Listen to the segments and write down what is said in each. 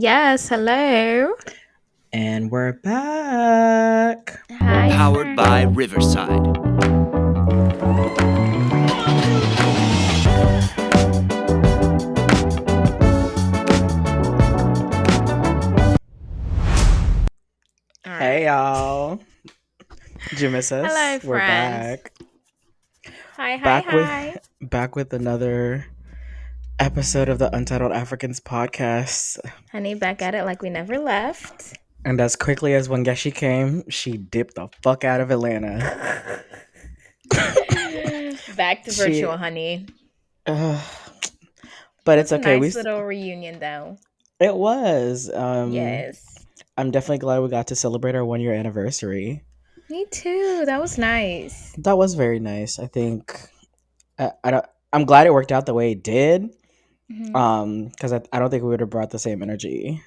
Yes, hello. And we're back. Hi, Powered by friend. Riverside. All Hey, right. y'all. Did you miss us? Hello, We're friends. back. Hi, hi, Back with hi. back with another episode of the Untitled Africans podcast. Honey, back at it like we never left. And as quickly as Wangeshi came, she dipped the fuck out of Atlanta. Back to She virtual, honey. uh, It but it's was a okay. nice little reunion, though. It was. Yes. I'm definitely glad we got to celebrate our 1 year anniversary. Me too. That was nice. That was very nice. I think I don't I'm glad it worked out the way it did. Hmm. Because I don't think we would have brought the same energy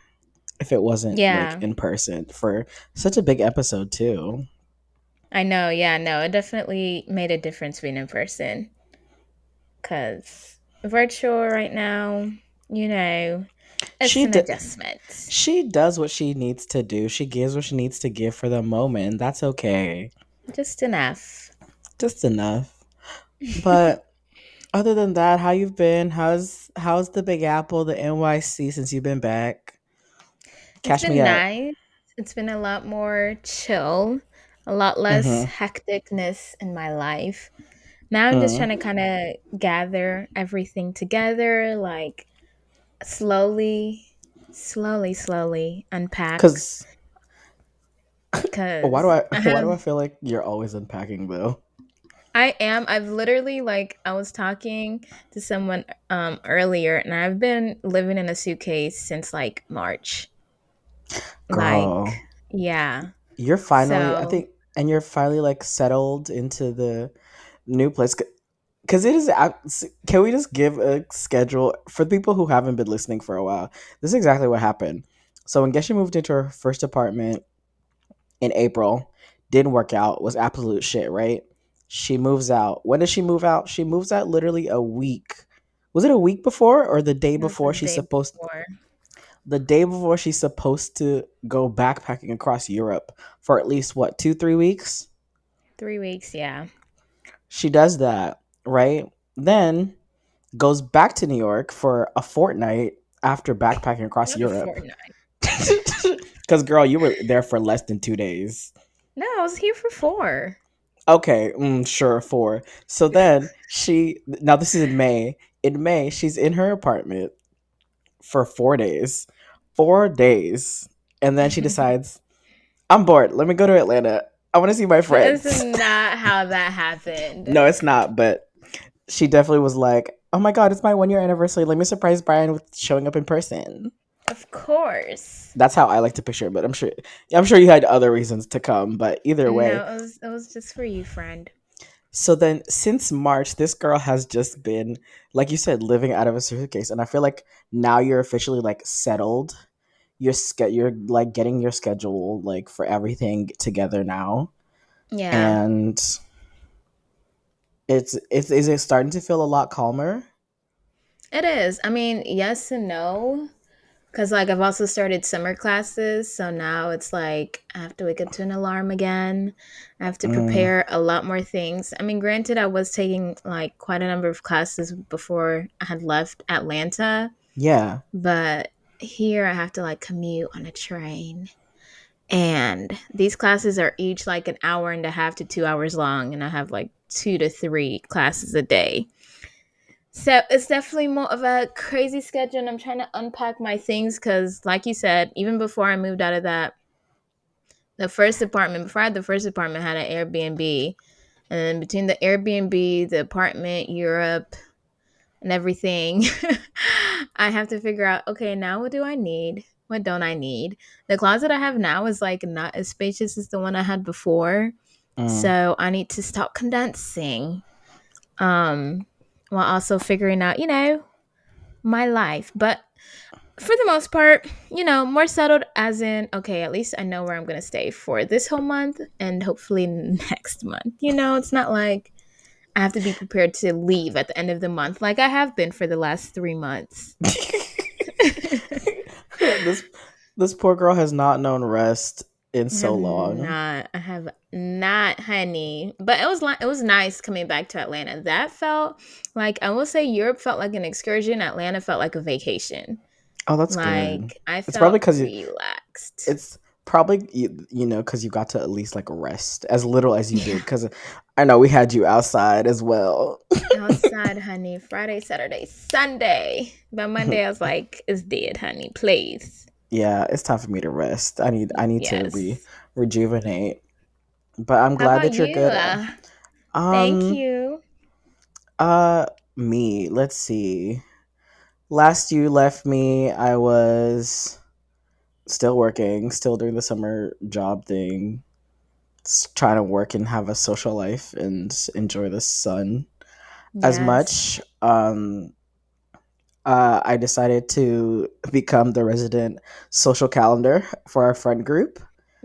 if it wasn't like Yeah, in person for such a big episode too. I know. Yeah, no, it definitely made a difference being in person. Because virtual right now, you know, it's She an d- adjustment. she does what she needs to do. She gives what she needs to give for the moment. That's okay. Just enough. Just enough. But other than that, how you've been? How's the Big Apple, the NYC since you've been back? It's Catch me been up. nice. It's been a lot more chill, a lot less Mm-hmm. hecticness in my life. Now I'm just trying to Mm. kind of gather everything together, like slowly unpack. Cause why do Cause I I why have, do I feel like you're always unpacking though? I've literally like I was talking to someone earlier, and I've been living in a suitcase since like March. Girl. Like, yeah. You're finally, I So think, and you're finally like settled into the new place. Because can we just give a schedule for the people who haven't been listening for a while? This is exactly what happened. So when Geshe moved into her first apartment in April, didn't work out, was absolute shit, right? She moves out. When does she move out? She moves out literally a week. Was it a week before or the day it was the before day before. she's supposed to go backpacking across Europe for at least what, 2 3 weeks? 3 weeks, yeah. She does that, right? Then goes back to New York for a fortnight after backpacking across Not a Europe. fortnight. Because girl, you were there for less than 2 days. No, I was here for 4. Okay, sure, four. So then she now this is in May. In May, she's in her apartment for 4 days. 4 days. And then she decides, I'm bored. Let me go to Atlanta. I want to see my That is friends. not how that happened. No, it's not, but she definitely was like, "Oh my god, it's my 1 year anniversary. Let me surprise Brian with showing up in person." Of course. That's how I like to picture it, but I'm sure you had other reasons to come, but either way. No, it was just for you, friend. So then since March, this girl has just been, like you said, living out of a suitcase, and I feel like now you're officially like settled. You're like getting your schedule like for everything together now. Yeah, And it's is it starting to feel a lot calmer? it is. I mean, yes and no. Because, like, I've also started summer classes. So now it's like I have to wake up to an alarm again. I have to Mm, prepare a lot more things. I mean, granted, I was taking like quite a number of classes before I had left Atlanta. yeah. But here I have to like commute on a train. And these classes are each like an hour and a half to 2 hours long. And I have like 2 to 3 classes a day. So it's definitely more of a crazy schedule. And I'm trying to unpack my things because, like you said, even before I moved out of before I had the first apartment, I had an Airbnb. And then between the Airbnb, the apartment, Europe, and everything, I have to figure out, okay, now what do I need? What don't I need? The closet I have now is like not as spacious as the one I had before. Mm. So I need to stop condensing. Um while also figuring out, my life. But for the most part, more settled as in, okay, at least I know where I'm gonna stay for this whole month and hopefully next month. It's not like I have to be prepared to leave at the end of the month like I have been for the last 3 months. this this poor girl has not known rest in I so have long. not. I have not, honey. But it was nice coming back to Atlanta. That felt like I will say Europe felt like an excursion. Atlanta felt like a vacation. Oh, that's good. Like I It's probably felt because relaxed. it's probably you know because you got to at least like rest as little as you did. Yeah. Because I know we had you outside as well. Outside, honey. Friday, Saturday, Sunday. By Monday, I was like, it's dead, honey. Please. Yeah, it's time for me to rest. I need to Yes. rejuvenate. But I'm How glad about that you're you? good. Thank Um you. uh me, let's see. Last you left me, I was still working, still doing the summer job thing, trying to work and have a social life and enjoy the sun as Yes. much. I decided to become the resident social calendar for our friend group.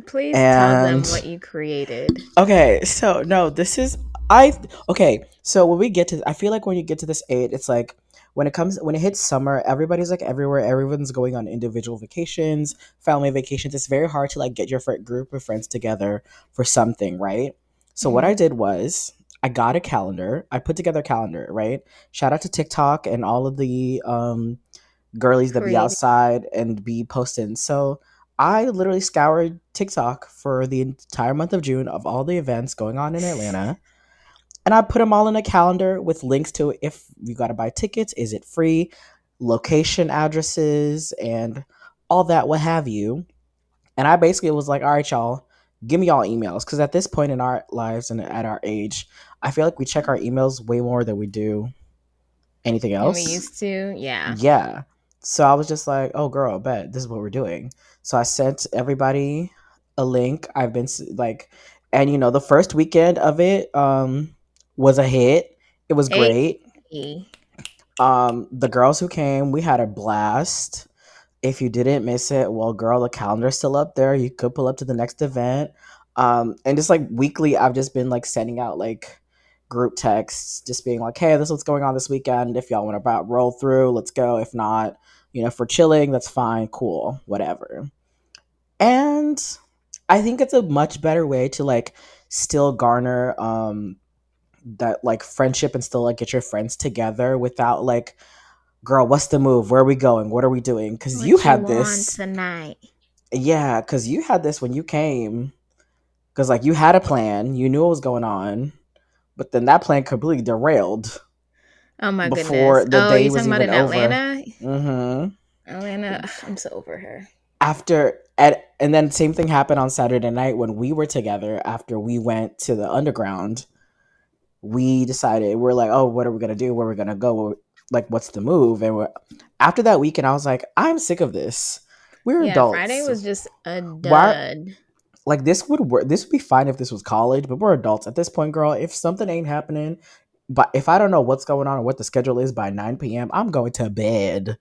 Please tell them And what you created. okay, so no, this is I okay. So when we get to, I feel like when you get to this age, it's like when it hits summer, everybody's like everywhere. Everyone's going on individual vacations, family vacations. It's very hard to like get your group of friends together for something, right? So what I Hmm. did was I got a calendar. I put together a calendar, right? Shout out to TikTok and all of the girlies that be Created. outside and be posting. So I literally scoured TikTok for the entire month of June of all the events going on in Atlanta. And I put them all in a calendar with links to if you got to buy tickets, is it free, location addresses, and all that, what have you. And I basically was like, all right, y'all, give me y'all emails. Because at this point in our lives and at our age, I feel like we check our emails way more than we do anything And we else. used to. Yeah. Yeah. So I was just like, oh, girl, bet this is what we're doing. So I sent everybody a link. I've been like, and you know, the first weekend of it was a hit. It was Hey. great. The girls who came, we had a blast. If you didn't miss it, well, girl, the calendar's still up there. You could pull up to the next event. And just like weekly, I've just been like sending out like group texts, just being like, hey, this is what's going on this weekend. If y'all want to about roll through, let's go. If not, you know, for chilling, that's fine, cool, whatever. And I think it's a much better way to like still garner that like friendship and still like get your friends together without like, girl, what's the move? Where are we going? What are we doing? Because you What you had want this. tonight? Yeah, because you had this when you came. Because, like, you had a plan, you knew what was going on, but then that plan completely derailed Oh my before goodness. the Oh, day you was talking about even in over. Atlanta? hmm Atlanta. I'm so over her. And then same thing happened on Saturday night when we were together after we went to the underground. We decided, we're like, oh, what are we going to do? Where are we going to go? Like, what's the move? After that weekend, I was like, I'm sick of this. We're Yeah, Friday adults. was just a Why dud. like this would work. This would be fine if this was college, but we're adults at this point, girl. If something ain't happening, but if I don't know what's going on or what the schedule is by 9 p.m., I'm going to bed.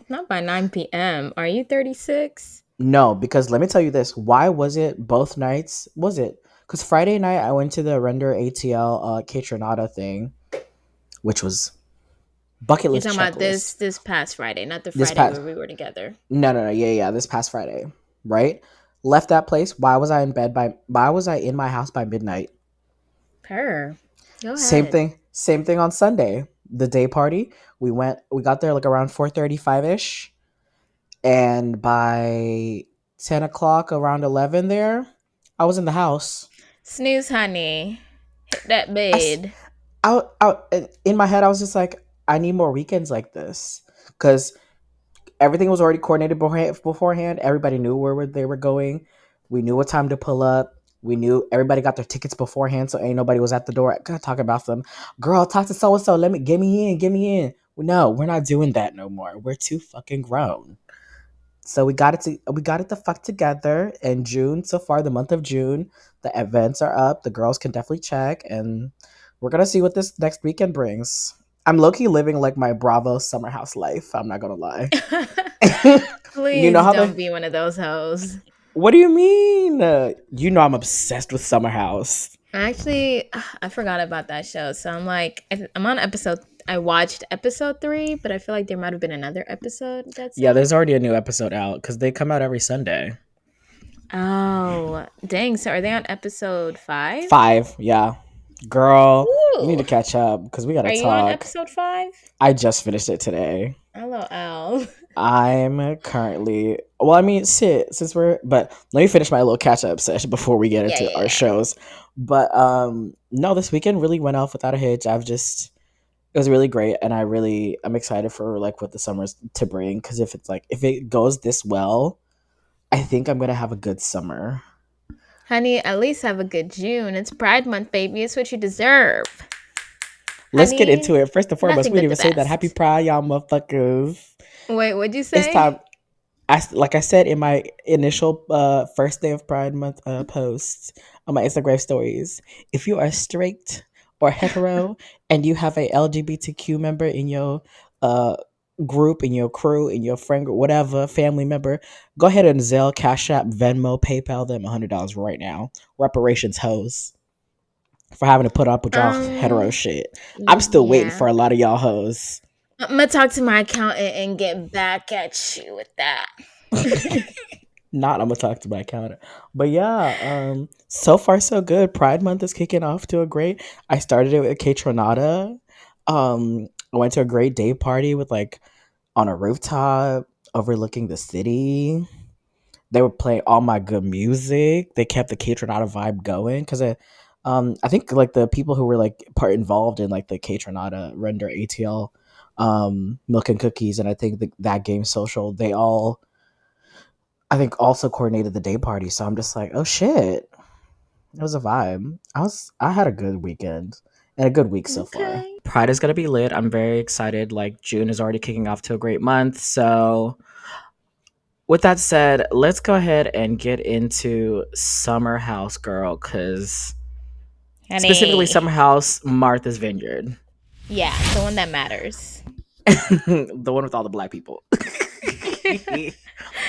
Not by 9 p.m. Are you 36? No, because let me tell you this. Why was it both nights? Was it because Friday night I went to the Render ATL Catronata thing, which was bucket You're list talking about checklist. this past Friday, not the This Friday past where we were together. no, yeah, this past Friday, right? Left that place. Why was I in bed by? Why was I in my house by midnight? Her. Go Same ahead. thing. Same thing on Sunday. The day party. We got there like around 4:35 ish, and by 10 o'clock, around 11 there, I was in the house. Snooze, honey. Hit that I, s- bed. in my head, I was just like, I need more weekends like this because everything was already coordinated beforehand. Everybody knew where they were going. We knew what time to pull up. We knew everybody got their tickets beforehand, so ain't nobody was at the door talking about them. Girl, talk to so and so. Let me get me in. No, we're not doing that no more. We're too fucking grown. So we got it the fuck together in June. So far, the month of June, the events are up. The girls can definitely check, and we're gonna see what this next weekend brings. I'm low key living like my Bravo summer house life. I'm not gonna lie. You know Please how don't they? be one of those hoes. What do you mean? You know I'm obsessed with Summer House. Actually, I forgot about that show. So I'm like, I'm on I watched episode 3, but I feel like there might have been another episode that's Yeah, out. there's already a new episode out because they come out every Sunday. Oh, dang. So are they on episode 5? 5, yeah. Girl, you need Ooh. to catch up because we gotta Are you on talk. episode 5? I just finished it today. LOL. I'm currently well, I mean, shit, since we're but let me finish my little catch up session before we get Yeah, into yeah, our yeah. shows. But no, this weekend really went off without a hitch. It was really great and I'm excited for like what the summer's to bring because if it goes this well, I think I'm gonna have a good summer. Honey, at least have a good June. It's Pride Month, baby. It's what you deserve. Let's get Honey, into it. First and foremost, nothing we didn't but even the say that. Happy best. Pride, y'all motherfuckers. Wait, what'd you It's say? time. Like I said in my initial first day of Pride Month post on my Instagram stories, if you are straight or hetero and you have a LGBTQ member in your uh group, in your crew, in your friend group, whatever family member, go ahead and Zelle, Cash App, Venmo, PayPal them $100 right now. Reparations, hoes, for having to put up with y'all hetero Um, shit. I'm still waiting yeah. for a lot of y'all hoes. I'm gonna talk to my accountant and get back at you with that. Not I'm gonna talk to my accountant. But yeah, so far so good. Pride Month is kicking off to a great. I started it with Catronata. I went to a great day party with like on a rooftop overlooking the city. They were playing all my good music. They kept the Catronata vibe going because I think like the people who were like part involved in like the Catronata render ATL Milk and Cookies and I think that game social, they all I think also coordinated the day party. So I'm just like, oh shit. It was a vibe. I had a good weekend and a good week so far. Okay. Pride is gonna be lit. I'm very excited. Like June is already kicking off to a great month. So with that said, let's go ahead and get into Summer House Girl, cause specifically Honey. Summer House Martha's Vineyard. Yeah, the one that matters. The one with all the black people.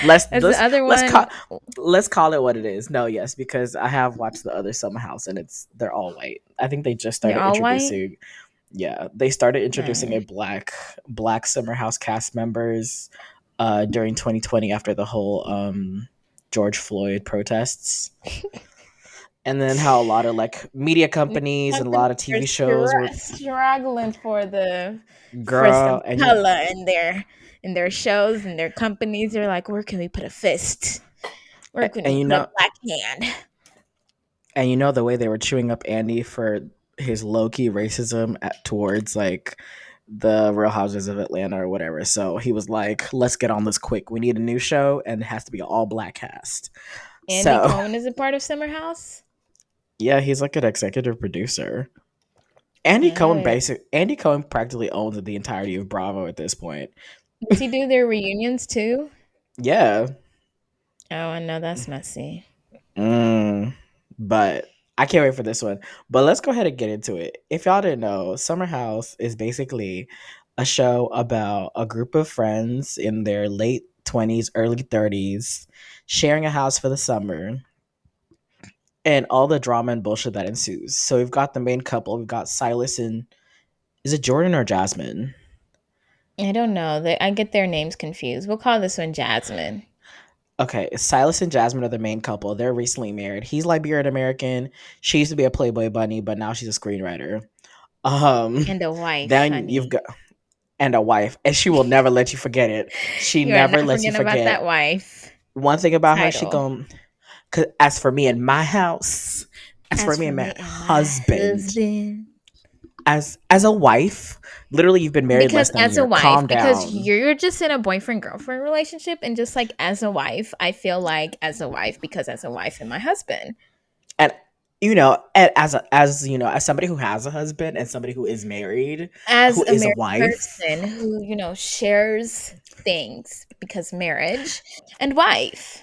let's That's the let's other let's call one. let's call it what it is. No, yes, because I have watched the other Summer House and they're all white. I think they just They're started all white? introducing. Yeah, they started introducing a Mm. black Summer House cast members during 2020 after the whole George Floyd protests. And then how a lot of like media companies and a lot of They're TV shows were struggling for some girl and you color in their shows and their companies. They're like, where can we put a fist? Where can we and you put a know black hand? And you know the way they were chewing up Andy for his low key racism towards like the Real Houses of Atlanta or whatever. So he was like, "Let's get on this quick. We need a new show, and it has to be an all black cast." Andy So Cohen is a part of Summer House. yeah, he's like an executive producer. Oh, Andy Cohen practically owns the entirety of Bravo at this point. does he do their reunions too? Yeah. Oh, I know that's messy. Mm, but I can't wait for this one. But let's go ahead and get into it. If y'all didn't know, Summer House is basically a show about a group of friends in their late 20s, early 30s sharing a house for the summer and all the drama and bullshit that ensues. So we've got the main couple, we've got Silas and is it Jordan or Jasmine? I don't know. I get their names confused. We'll call this one Jasmine. Okay, Silas and Jasmine are the main couple. They're recently married. He's Liberian American. She used to be a Playboy bunny, but now she's a screenwriter. Um, And a wife, then you've honey. got and a wife, and she will never let you forget it. She You are never not lets you forgetting about forget. that wife One thing about her, she title. gon' cause as for me and my house, as for As me for and my me and my husband, husband. as a wife, literally you've been married less Because than a as a year. wife, Calm because down. you're just in a boyfriend girlfriend relationship, and just like as a wife, I feel like as a wife, because as a wife and my husband, And as somebody who has a husband and somebody who is married, as who a is a married wife, person who shares things because marriage and wife.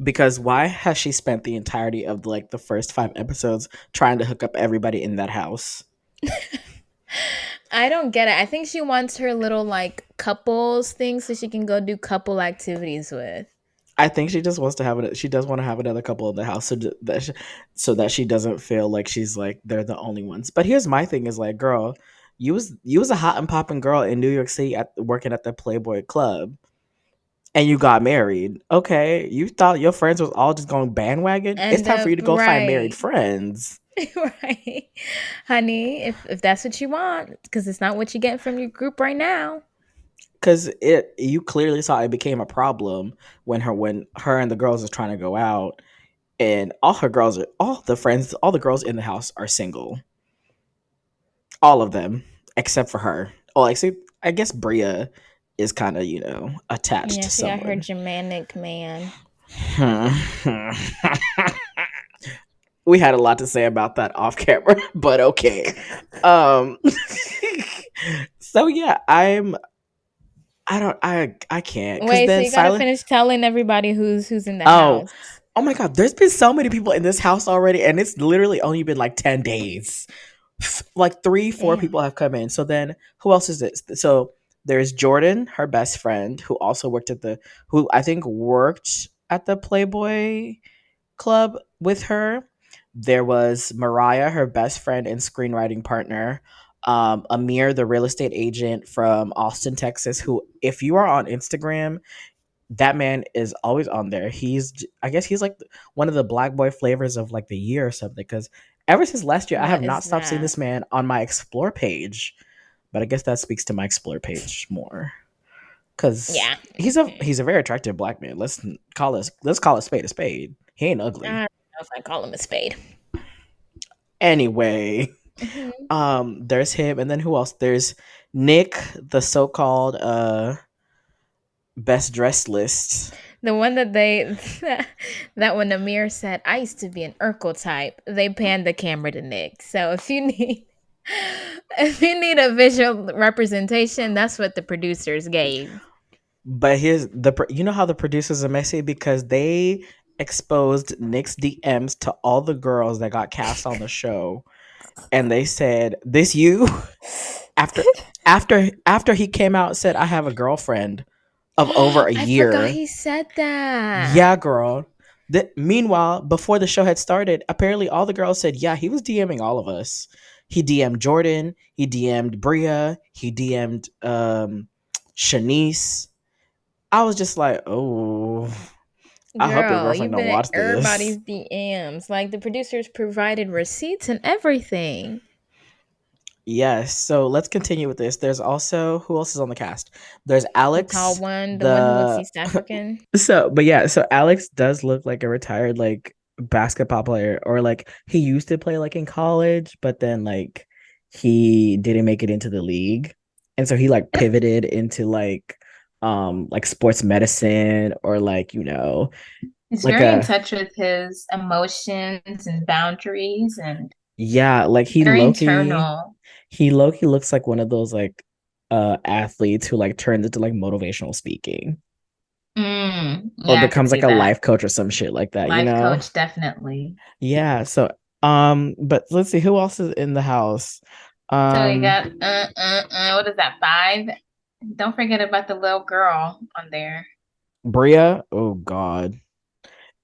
because why has she spent the entirety of like the first 5 episodes trying to hook up everybody in that house? I don't get it. I think she wants her little couples thing so she can go do couple activities with. I think she just wants to have it. She does want to have another couple in the house so that she doesn't feel like she's like they're the only ones. But here's my thing: is like, girl, you was a hot and popping girl in New York City at working at the Playboy Club, and you got married. Okay, you thought your friends was all just going bandwagon. It's And time for you to go find married right. friends. Right. Honey, if that's what you want, because it's not what you get from your group right now. Because it you clearly saw it became a problem when her and the girls are trying to go out, and all the girls in the house are single, all of them except for her. Oh, like see, I guess Bria is kind of attached Yeah, to she got her someone. Germanic man. We had a lot to say about that off camera, but okay. Um, so yeah, I don't I can't because Wait, so then you gotta silent. finish telling everybody who's in the Oh, house. oh my God, there's been so many people in this house already, and it's literally only been like 10 days. Like three, four Damn. people have come in. So then who else is this? So there's Jordan, her best friend, who also who I think worked at the Playboy Club with her. There was Mariah, her best friend and screenwriting partner. Amir, the real estate agent from Austin, Texas, who, if you are on Instagram, that man is always on there. I guess he's like one of the black boy flavors of like the year or something. Because ever since last year, I have What not is stopped seeing that? this man on my explore page. But I guess that speaks to my explore page more because Yeah. he's a very attractive black man. Let's call a spade a spade. He ain't I ugly. don't know if I call him a spade. Anyway, Mhm. there's him, and then who else? There's Nick, the so-called best dressed list. The one that they that when Amir said, I used to be an Urkel type, they panned the camera to Nick. So if you need a visual representation, that's what the producers gave. But you know how the producers are messy because they exposed Nick's DMs to all the girls that got cast on the show, and they said, "This you?" After after he came out and said, "I have a girlfriend of over a I forgot year." he said that. Yeah, girl. Meanwhile, before the show had started, apparently all the girls said, "Yeah, he was DMing all of us. He DM'd Jordan. He DM'd Bria. He DM'd Shanice." I was just like, "Oh, I hope your Girl, girlfriend you've don't been in watch everybody's this." DMs. Like the producers provided receipts and everything. Yes. So let's continue with this. There's also who else is on the cast? There's The tall Alex, one, the one who looks the East African. but yeah, so Alex does look like a retired like basketball player, or like he used to play like in college, but then like he didn't make it into the league. And so he like pivoted into like sports medicine, or like, He's like very in a touch with his emotions and boundaries and yeah, like very internal. he Loki looks like one of those like athletes who like turns into like motivational speaking, or Yeah, I could becomes see like a that. life coach or some shit like that, you Life know? coach, definitely. Yeah, so but let's see who else is in the house. So you Um got what is that, 5? Don't forget about the little girl on there Bria, oh god.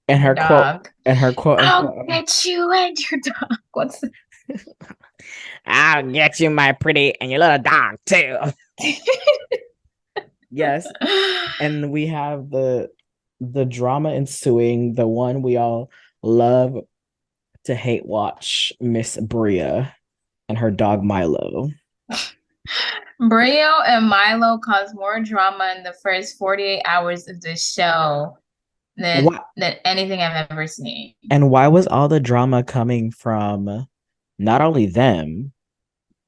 And and her her quote dog. and her quote I'll unquote, get you and your dog. What's "I'll get you, my pretty, and your little dog too." Yes. And we have the drama ensuing, the one we all love to hate watch, Miss Bria and her dog Milo. Brio and Milo caused more drama in the first 48 hours of this show than Why anything I've ever seen. and why was all the drama coming from not only them,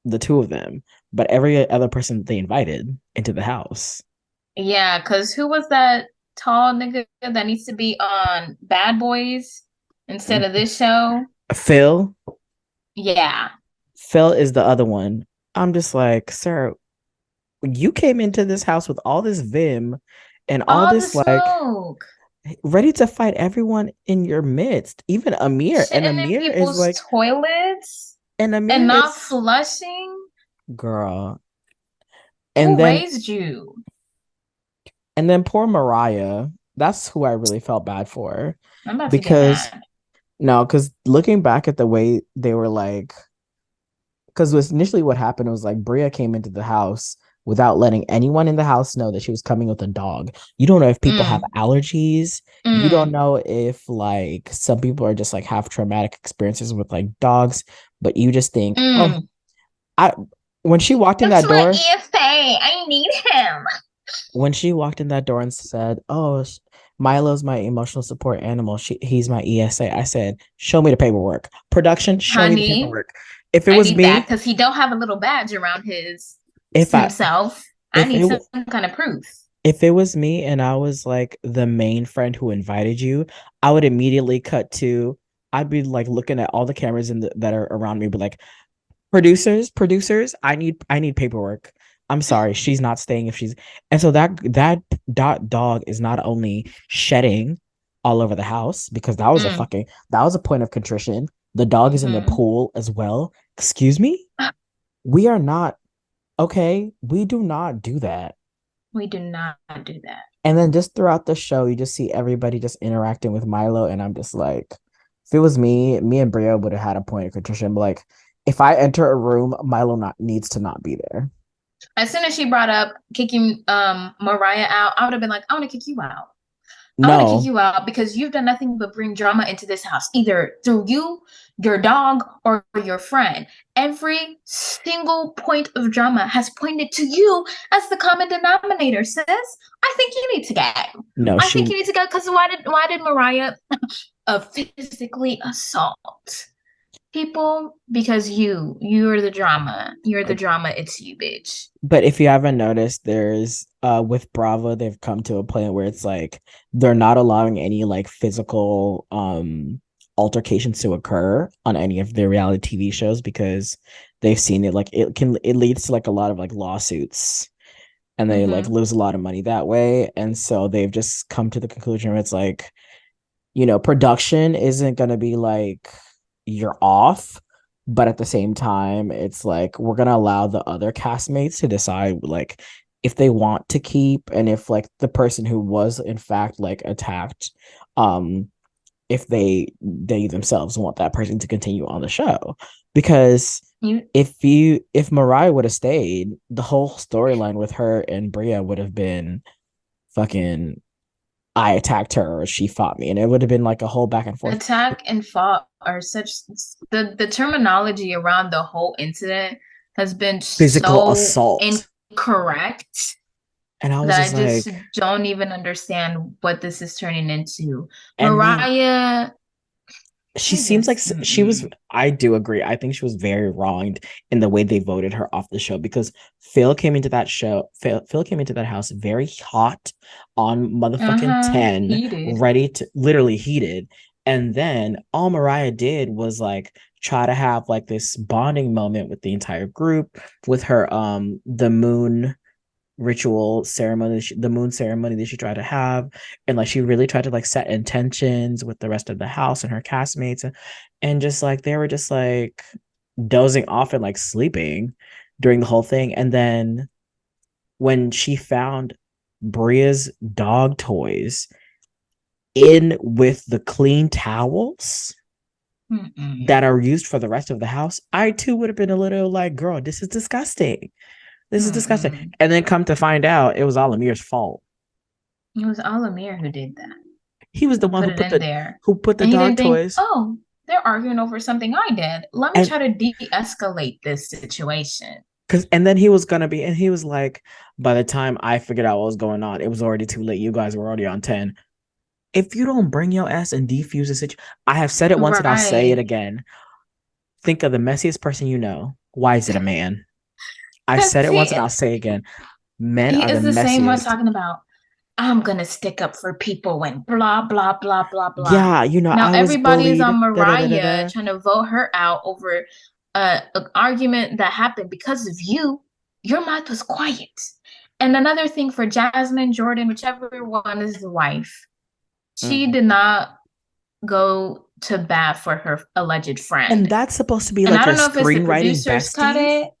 the two of them, but every other person they invited into the house? Yeah, because who was that tall nigga that needs to be on Bad Boys instead of this show? Phil, Yeah, Phil is the other one. I'm just like, sir, you came into this house with all this vim and all all the this like smoke, ready to fight everyone in your midst, even Amir. And shitting in Amir is people's like, toilets and Amir and not is flushing. girl. And Who then raised you? and then poor Mariah. That's who I really felt bad for, I'm about to get because mad. no, because looking back at the way they were like Because initially what happened was like Bria came into the house without letting anyone in the house know that she was coming with a dog. You don't know if people have Mm, allergies. You don't mm, know if like some people are just like have traumatic experiences with like dogs, but you just think, oh, mm. I when she walked in That's that my door, EFA. I need him. when she walked in that door and said, "Oh, Milo's my emotional support animal. He's my ESA." I said, "Show me the paperwork. Production, show me the Honey, paperwork." If it I was need that me, because he don't have a little badge around if I himself. I if need it some kind of proof. if it was me and I was like the main friend who invited you, I would immediately cut to. I'd be like looking at all the cameras that are around me, but like, producers, I need paperwork. I'm sorry, she's not staying if she's. And so that dog is not only shedding all over the house because Mm, that was a point of contrition. The dog is in the hmm pool as well. Excuse me? We are not okay. We do not do that. We do not do that. And then just throughout the show, you just see everybody just interacting with Milo, and I'm just like, if it was me and Bria would have had a point of contrition. But like, if I enter a room, Milo not needs to not be there. As soon as she brought up kicking Mariah out, I would have been like, I want to kick you out. I want to kick No, you out because you've done nothing but bring drama into this house, either through you, your dog, or your friend. Every single point of drama has pointed to you as the common denominator, sis. I think you need to get. no, I she think you need to go because why did Mariah physically assault people? Because you're the drama. You're the drama. It's you, bitch. but if you haven't noticed, there's with Bravo, they've come to a point where it's like they're not allowing any like physical altercations to occur on any of their reality TV shows because they've seen it like it leads to like a lot of like lawsuits and they like Mm-hmm. lose a lot of money that way. And so they've just come to the conclusion where it's like, production isn't going to be like you're off, but at the same time, it's like we're going to allow the other castmates to decide like if they want to keep and if like the person who was in fact like attacked, um, if they themselves want that person to continue on the show. Because You if Mariah would have stayed, the whole storyline with her and Bria would have been fucking I attacked her or she fought me. And it would have been like a whole back and forth. attack and fought are such the terminology around the whole incident has been Physical so assault. incorrect And I was that I just just like, don't even understand what this is turning into. and then Mariah, she I seems like just she was, mm-mm. I do agree. I think she was very wronged in the way they voted her off the show because Phil came into that house very hot on motherfucking Uh-huh. 10, Heated. ready to literally heated. And then all Mariah did was like try to have like this bonding moment with the entire group with her the moon ritual ceremony, the moon ceremony that she tried to have, and like she really tried to like set intentions with the rest of the house and her castmates, and just like they were just like dozing off and like sleeping during the whole thing. And then when she found Bria's dog toys in with the clean towels Mm-mm. that are used for the rest of the house, I too would have been a little like, girl, this is disgusting. This is disgusting. Mm-mm. And then come to find out it was all Amir's fault. It was Alamir who did that, He was the who one put it in there. who put the And he dog didn't think, toys. oh, they're arguing over something I did. Let me And try to de-escalate this situation. and then he was gonna be and he was like, by the time I figured out what was going on, it was already too late. You guys were already on 10. If you don't bring your ass and defuse the situation, I have said it once and I'll say it Right. again. Think of the messiest person you know. Why is it a man? I Because said it once and I'll say it again. Men he are the is the same one messiest. talking about, I'm going to stick up for people when blah, blah, blah, blah, blah. Yeah, Now I was everybody is bullied. on Da, da, da, da, Mariah da. trying to vote her out over an argument that happened because of you. Your mouth was quiet. And another thing for Jasmine, Jordan, whichever one is the wife, she Mhm. did not go to bat for her alleged And friend. that's supposed to be And like I your don't know if it's the screenwriting producers cut bestie it.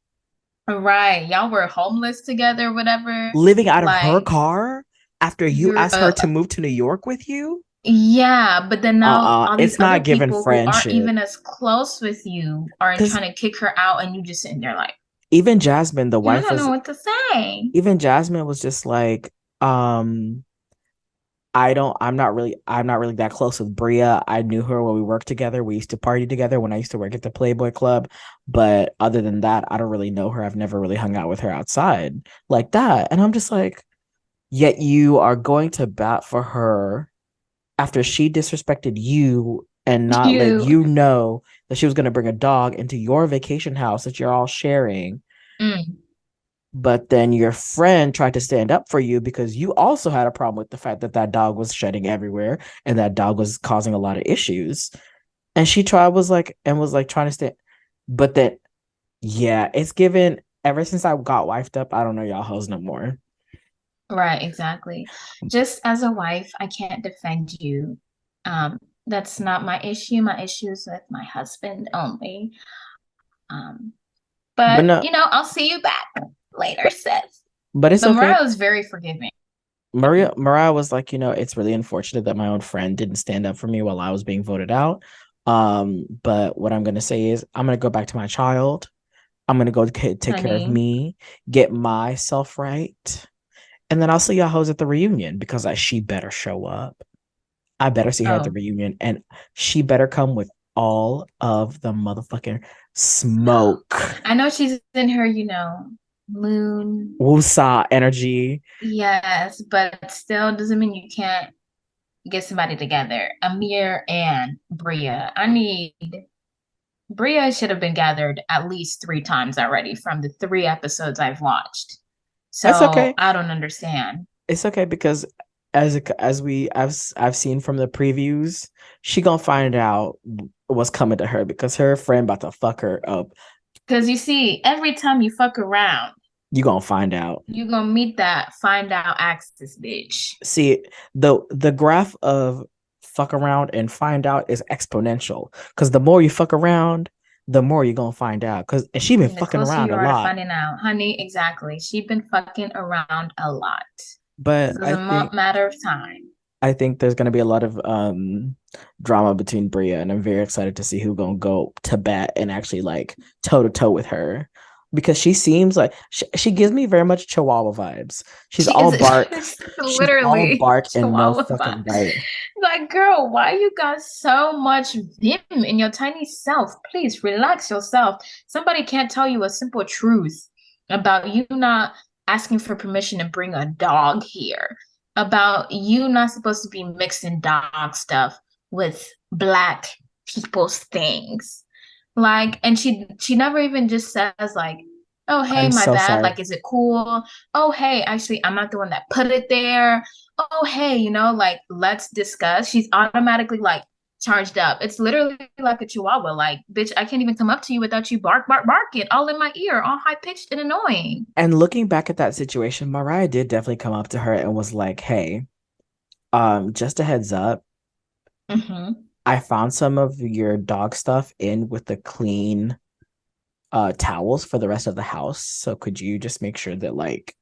Right. Y'all were homeless together, whatever. living out of her Like car after you you're asked her to move to New York with you. Yeah, but then now all these It's other not giving people who aren't friendship. even as close with you are Because trying to kick her out, and you just sitting there like, even Jasmine, the I wife, don't know was what to say. even Jasmine was just like, um, I'm not really that close with Bria. I knew her when we worked together. We used to party together when I used to work at the Playboy Club. But other than that, I don't really know her. I've never really hung out with her outside like that. And I'm just like, yet you are going to bat for her after she disrespected you and not let You, you know that she was going to bring a dog into your vacation house that you're all sharing. mm, But then your friend tried to stand up for you because you also had a problem with the fact that that dog was shedding everywhere and that dog was causing a lot of issues. And she tried was like trying to stand. But then, yeah, it's given ever since I got wifed up. I don't know y'all hoes no more. right, exactly. Just as a wife, I can't defend you. That's not my issue. My issue is with my husband only. Um, But but no, I'll see you back later, sis. but it's But okay. Mariah was very forgiving. Mariah was like, it's really unfortunate that my own friend didn't stand up for me while I was being voted out. But what I'm gonna say is I'm gonna go back to my child. I'm gonna go take care of Honey. me, get myself right, and then I'll see y'all hoes at the reunion because she better show up. I better see her at the Oh, reunion, and she better come with all of the motherfucking smoke. I know she's in her, moon. Woosah energy. Yes, but still doesn't mean you can't get somebody together. Amir and Bria. Bria should have been gathered at least 3 times already from the 3 episodes I've watched. That's So okay. I don't understand. It's okay because I've seen from the previews, she gonna find out what's coming to her because her friend about to fuck her up. Because you see, every time you fuck around, You gonna find out. you're gonna meet that find out axis bitch. See, the graph of fuck around and find out is exponential because the more you fuck around, the more you're gonna find out. Because she been And the fucking closer around you a are to lot. finding out, honey, exactly. She's been fucking around a lot. But This is a matter of time. I think there's gonna be a lot of drama between Bria, and I'm very excited to see who gonna go to bat and actually like toe to toe with her. Because she seems like she gives me very much Chihuahua vibes. She's She all is bark. She's all literally bark and no Chihuahua fucking vibes. bite. Like, girl, why you got so much vim in your tiny self? Please relax yourself. Somebody can't tell you a simple truth about you not asking for permission to bring a dog here, about you not supposed to be mixing dog stuff with black people's things. Like, and she never even just says like, oh hey, I'm my so bad, sorry. like, is it cool? Oh hey, actually I'm not the one that put it there. Oh hey, like, let's discuss. She's automatically like charged up. It's literally like a chihuahua. Like, bitch, I can't even come up to you without you barking all in my ear, all high pitched and annoying. And looking back at that situation, Mariah did definitely come up to her and was like, "Hey, just a heads up, Mm-hmm. I found some of your dog stuff in with the clean towels for the rest of the house. So could you just make sure that like."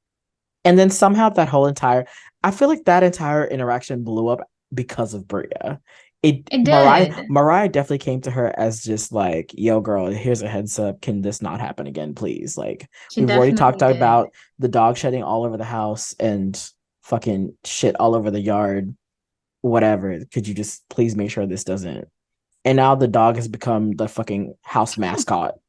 And then somehow I feel like that entire interaction blew up because of Bria. It did. Mariah definitely came to her as just like, yo, girl, here's a heads up. Can this not happen again, please? Like, She we've already talked definitely did. about the dog shedding all over the house and fucking shit all over the yard, whatever. Could you just please make sure this doesn't? And now the dog has become the fucking house mascot.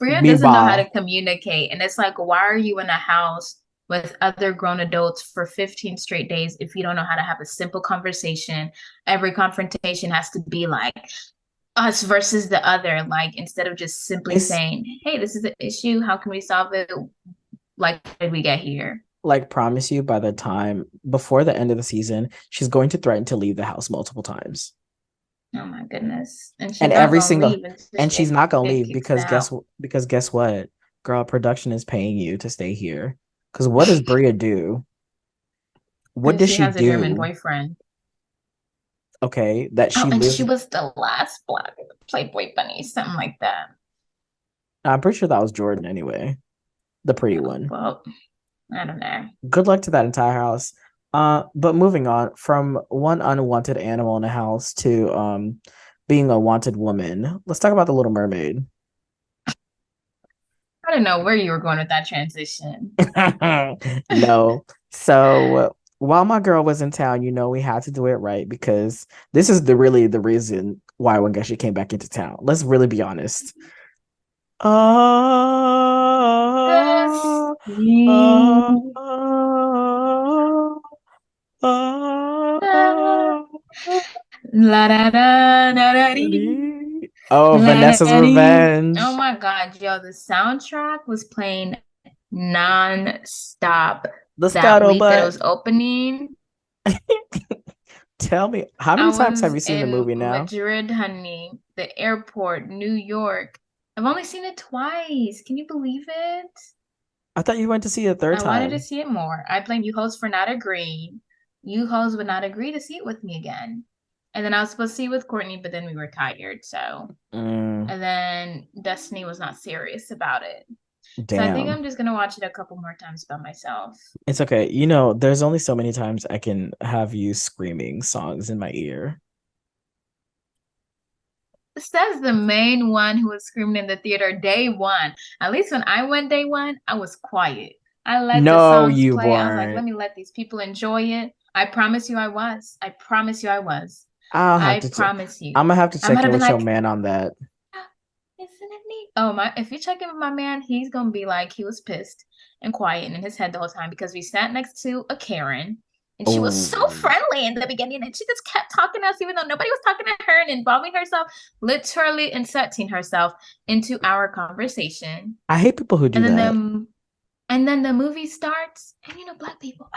Bria doesn't know how to Meanwhile, communicate. And it's like, why are you in a house with other grown adults for 15 straight days if you don't know how to have a simple conversation? Every confrontation has to be like us versus the other. Like, instead of just simply it's saying, hey, this is the issue. How can we solve it? Like, how did we get here? like promise you by the time before the end of the season, she's going to threaten to leave the house multiple times. Oh my goodness. And she's And not every gonna single leave until and she she's not gonna get leave kicked out. because guess what? Girl, production is paying you to stay here. Because what does Bria do? What Because does she she has a German do? boyfriend. Okay, that Oh, she and lives. she was the last black Playboy bunny, something like that. I'm pretty sure that was Jordan anyway, the pretty Oh, one. well, I don't know. Good luck to that entire house. But moving on from one unwanted animal in the house to being a wanted woman. Let's talk about the Little Mermaid. I don't know where you were going with that transition. No. So while my girl was in town, we had to do it right because this is really the reason why when she came back into town. Let's really be honest. The Ah, ah, sea, ah, la ah, la da da da da dee, Oh, la da Vanessa's da dee. Oh Revenge. my God, yo, the soundtrack was playing non-stop The that week that it scuttlebutt. was opening. Tell me, how I many times have was you seen the in movie now? Madrid, honey, the airport, New York. I've only seen it twice. Can you believe it? I thought you went to see it a third I wanted to time. see it more. I blame you hosts for not agreeing. You hosts would not agree to see it with me again. And then I was supposed to see it with Courtney, but then we were tired. So, Mm, and then Destiny was not serious about it. So I think damn. I'm just gonna watch it a couple more times by myself. It's okay. There's only so many times I can have you screaming songs in my ear. Says the main one who was screaming in the theater day one. At least when I went day one, I was quiet. I let the No, songs you play. I was like, let weren't. me let these people enjoy it. I promise you I was. I promise you I was. I'll have I to check. promise I'm you. gonna have to I might check have in been with your like, man on that. "Ah, isn't it neat? Oh my, if you check in with my man, he's gonna be like he was pissed and quiet and in his head the whole time because we sat next to a Karen and she was so Oh, friendly in the beginning and she just kept talking to us even though nobody was talking to her and involving herself, literally inserting herself into our conversation. I hate people who do And then that. the movie starts and black people.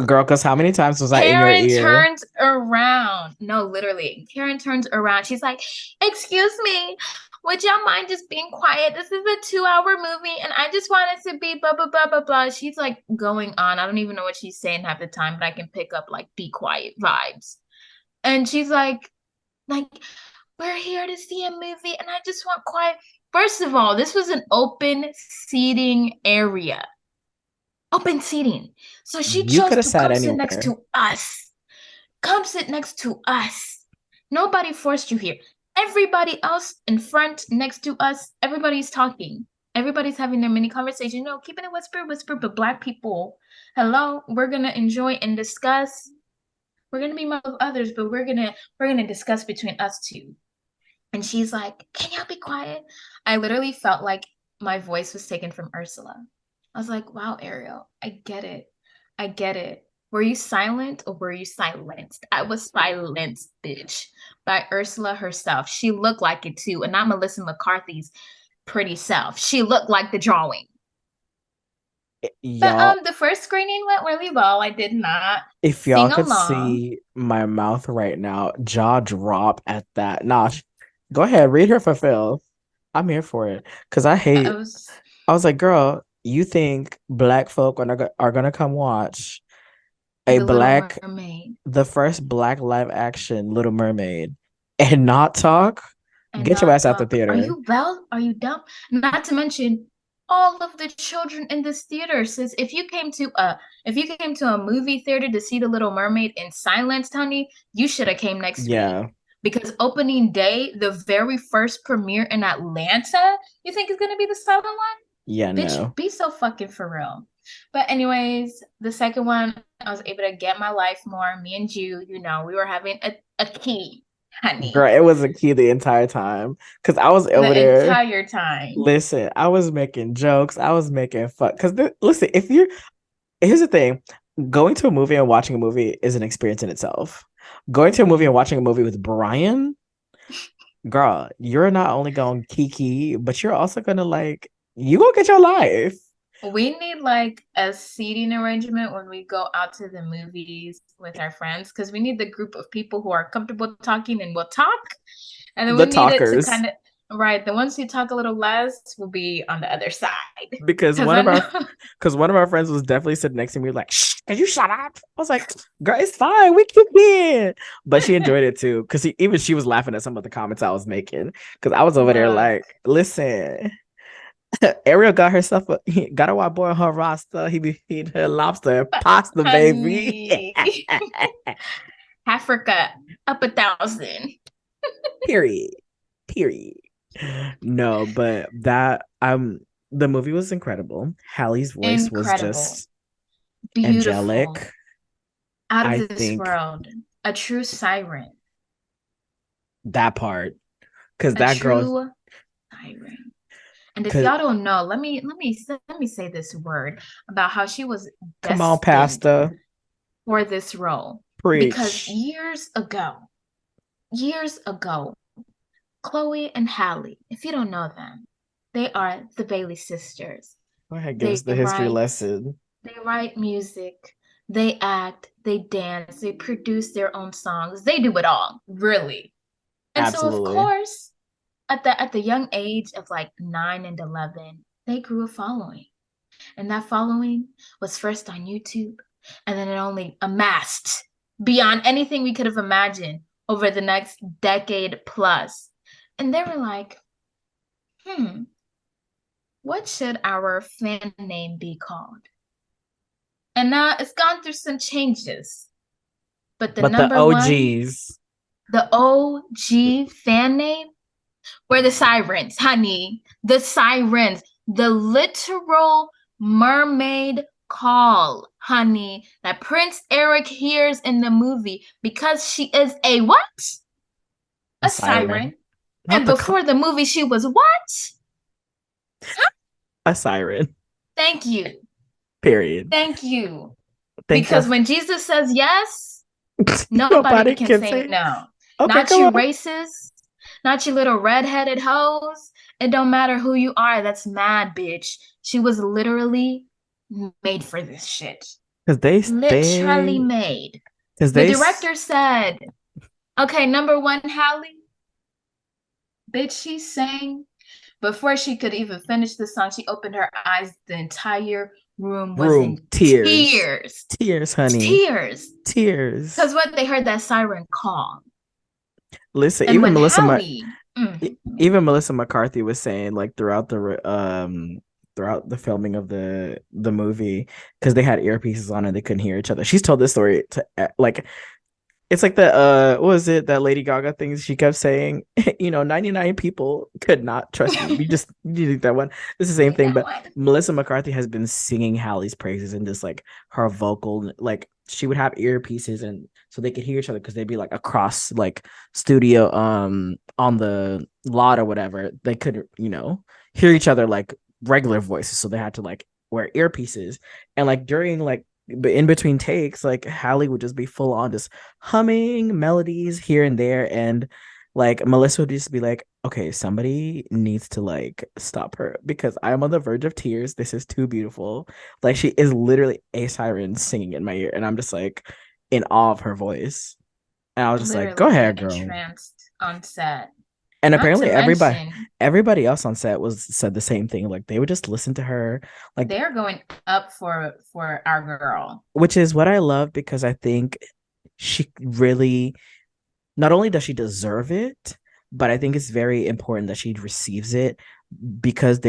Girl, because how many times was I in your Karen ear? turns around. No, literally. Karen turns around. She's like, "Excuse me, would y'all mind just being quiet? This is a 2-hour movie, and I just want it to be blah, blah, blah, blah, blah." She's like going on. I don't even know what she's saying half the time, but I can pick up like be quiet vibes. And she's like, we're here to see a movie, and I just want quiet. First of all, this was an open seating area. Open seating. So she You chose could have to sat come sit next anywhere. to us. Come sit next to us. Nobody forced you here. Everybody else in front next to us, everybody's talking. Everybody's having their mini conversation. Keeping it whisper, but black people, hello, we're gonna enjoy and discuss. We're gonna be more of others, but we're gonna discuss between us two. And she's like, "Can y'all be quiet?" I literally felt like my voice was taken from Ursula. I was like, "Wow, Ariel, I get it. I get it. Were you silent or were you silenced?" I was silenced, bitch, by Ursula herself. She looked like it too, and not Melissa McCarthy's pretty self. She looked like the drawing. But Y'all, the first screening went really well. I did not if y'all sing could along. see my mouth right now, jaw drop at that. Nah, go ahead, read her for Phil. I'm here for it. Because I was I was like, girl, you think black folk are gonna come watch a the Little black, Mermaid. the first black live action Little Mermaid and not talk? And Get your not ass out the talk. Are theater. you well? Are you dumb? Not to mention all of the children in this theater. Says if you came to a movie theater to see the Little Mermaid in silence, honey, you should have came next week. Yeah. Because opening day, the very first premiere in Atlanta, you think is gonna be the silent one? Yeah, Bitch, no. be so fucking for real. But anyways, the second one, I was able to get my life more. Me and you, we were having a key, Girl, honey, it was a key the entire time. Cause I was over the there. entire time. Listen, I was making jokes. I was making fun. Cause listen, here's the thing. Going to a movie and watching a movie is an experience in itself. Going to a movie and watching a movie with Brian, girl, you're not only going kiki, but you're also gonna you gonna get your life. We need like a seating arrangement when we go out to the movies with our friends because we need the group of people who are comfortable talking and will talk. And then we The need it to talkers. kind of, right, the ones who talk a little less will be on the other side. Because Because I know one of our friends was definitely sitting next to me like, shh, can you shut up? I was like, girl, it's fine. We keep in. But she enjoyed it too. Cause even she was laughing at some of the comments I was making. Cause I was over there look, like, listen. Ariel got herself got a white boy on her roster. He be feeding her lobster and pasta, baby. Honey. Africa up 1,000. Period. Period. No, but that the movie was incredible. Halle's voice was Incredible. just Beautiful. angelic. Out I of this think world. A true siren. that part, because A that girl, true siren. And if cause y'all don't know, let me say this word about how she was come on, destined Pastor, for this role. Because preach. years ago, Chloe and Halle, if you don't know them, they are the Bailey sisters. Go ahead, give us They the history lesson. write music, they act, they dance, they produce their own songs. They do it all, really. And so of Absolutely. course, at the young age of like 9 and 11, they grew a following. And that following was first on YouTube, and then it only amassed beyond anything we could have imagined over the next decade plus. And they were like, what should our fan name be called? And now it's gone through some changes. But the But the number one, OGs, the OG fan name were the Sirens, honey. The Sirens. The literal mermaid call, honey, that Prince Eric hears in the movie because she is a what? A siren. Not And before the movie, she was what? a siren. Thank you. Period. Thank you. Thank Because you. when Jesus says yes, nobody can say no. Okay, Not come you on. racist, not you little redheaded hoes. It don't matter who you are. That's mad, bitch. She was literally made for this shit. Because they Literally made. Because The director said, okay, number one, Halle, bitch, she sang. Before she could even finish the song, she opened her eyes. The entire room was in tears. Tears, honey. Tears. Tears. Because what they heard that siren call. Listen, And even Halle, Melissa McCarthy was saying, like, throughout the filming of the movie, because they had earpieces on and they couldn't hear each other. She's told this story to like, it's like the what was it, that Lady Gaga thing she kept saying, 99 people could not trust you. You did that one. It's the same thing, but Melissa McCarthy has been singing Halle's praises and just like her vocal, like she would have earpieces and so they could hear each other because they'd be like across like studio on the lot or whatever. They could, hear each other like regular voices, so they had to like wear earpieces. And like during like in between takes, like Halle would just be full on just humming melodies here and there, and like Melissa would just be like, okay, somebody needs to like stop her because I'm on the verge of tears. This is too beautiful. Like she is literally a siren singing in my ear, and I'm just like in awe of her voice. And I was just like, go ahead, girl. Entranced on set. And apparently everybody else on set said the same thing. Like they would just listen to her. Like they're going up for our girl. Which is what I love, because I think she really, not only does she deserve it, but I think it's very important that she receives it, because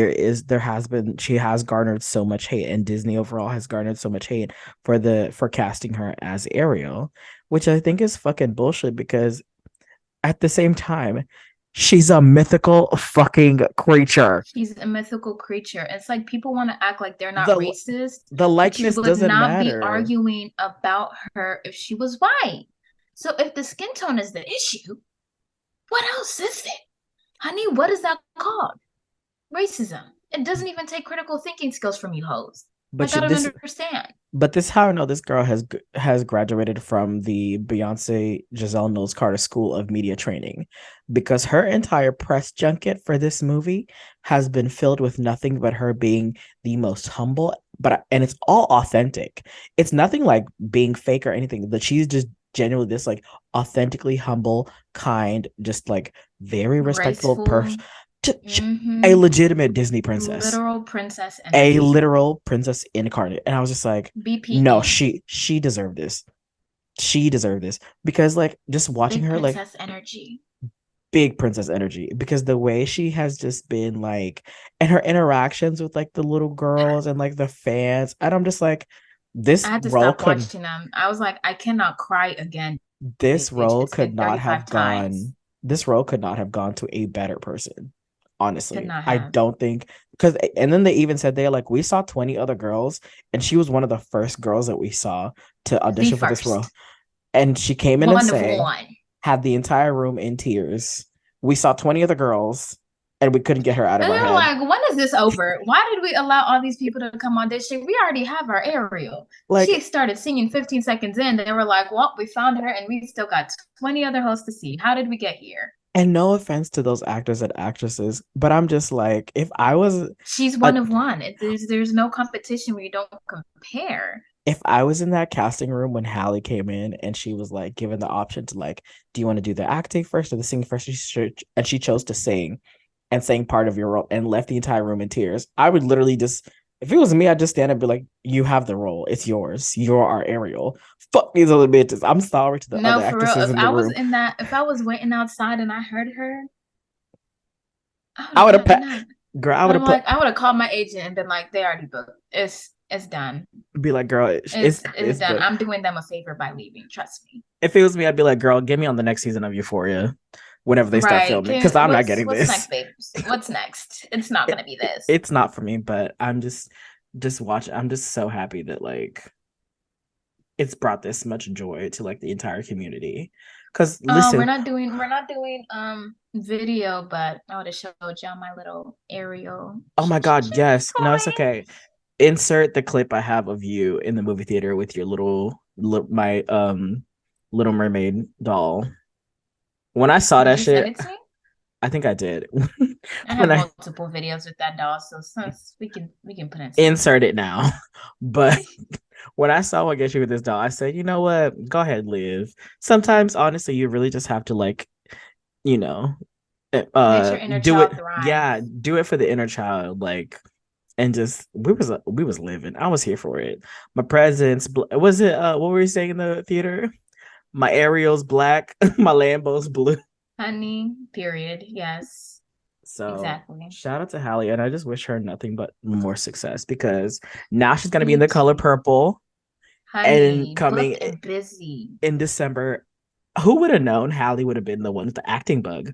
she has garnered so much hate, and Disney overall has garnered so much hate for casting her as Ariel, which I think is fucking bullshit, because at the same time, she's a mythical fucking creature. She's a mythical creature. It's like people want to act like they're not racist. The likeness doesn't matter. You would not be arguing about her if she was white. So if the skin tone is the issue, what else is it? Honey, what is that called? Racism. It doesn't even take critical thinking skills from you hoes. But I don't understand. But this is how I know this girl has graduated from the Beyonce Giselle Knowles Carter School of Media Training, because her entire press junket for this movie has been filled with nothing but her being the most humble, and it's all authentic. It's nothing like being fake or anything, but she's just genuinely this like authentically humble, kind, just like very respectful person. A legitimate Disney princess, literal princess energy. A literal princess incarnate. And I was just like, BPE. No, she deserved this. She deserved this, because like just watching her, like, princess energy. big princess energy because the way she has just been like, and her interactions with like the little girls and like the fans, and I'm just like, I this had to role stop could watching them. I was like, I cannot cry again, this bitch. role It's been could not 35 have times. gone this role could not have gone to a better person. Could Honestly, not I have. don't think, because, and then they even said, they're like, we saw 20 other girls and she was one of the first girls that we saw to The audition for this role. first. And she came in and One of sang, one. had the entire room in tears. We saw 20 other girls and we couldn't get her out of And our they were head. like, when is this over? Why did we allow all these people to come audition? We already have our Ariel. She Like, started singing 15 seconds in. They were like, well, we found her and we still got 20 other hosts to see. How did we get here? and no offense to those actors and actresses, but I'm just like, if I was She's a one of one. There's no competition where you don't compare. if I was in that casting room when Halle came in and she was like given the option to like, do you want to do the acting first or the singing first? And she chose to sing and sang part of your role and left the entire room in tears. I would literally just, if it was me, I'd just stand up and be like, you have the role. It's yours. You're our Ariel. Fuck these other bitches. I'm sorry to the No, other for real. actresses in the room. If I was waiting outside and I heard her, I would I have would have gotten up. girl, I would I'm have put like, I would have called my agent and been like, they already booked. It's done. be like, girl, It's it's done. booked. I'm doing them a favor by leaving. Trust me. If it was me, I'd be like, girl, get me on the next season of Euphoria whenever they start Right. filming, because I'm not getting What's this. next, babes? What's next? It's not gonna be this. It's not for me, but I'm just watching. I'm just so happy that like it's brought this much joy to like the entire community. Because We're listen, not doing video, but I would have showed y'all my little aerial. oh my god, yes, no, it's okay. Insert the clip I have of you in the movie theater with your my Little Mermaid doll. When I saw Did that you send shit, it to me? I think I did. I have When I multiple videos with that doll, so since we can put in some. insert it now, but when I saw what get you with this doll, I said, you know what? Go ahead, live. Sometimes, honestly, you really just have to like, you know, Let your inner do it. child thrive. Yeah, do it for the inner child, like, and just we was living. I was here for it. My presence was it. What were we saying in the theater? My Ariel's black, my Lambo's blue. Honey, period. Yes, So exactly. shout out to Halle, and I just wish her nothing but more success because now she's gonna be Me in the color too. purple and Honey, coming booked and busy. in December. Who would have known Halle would have been the one with the acting bug?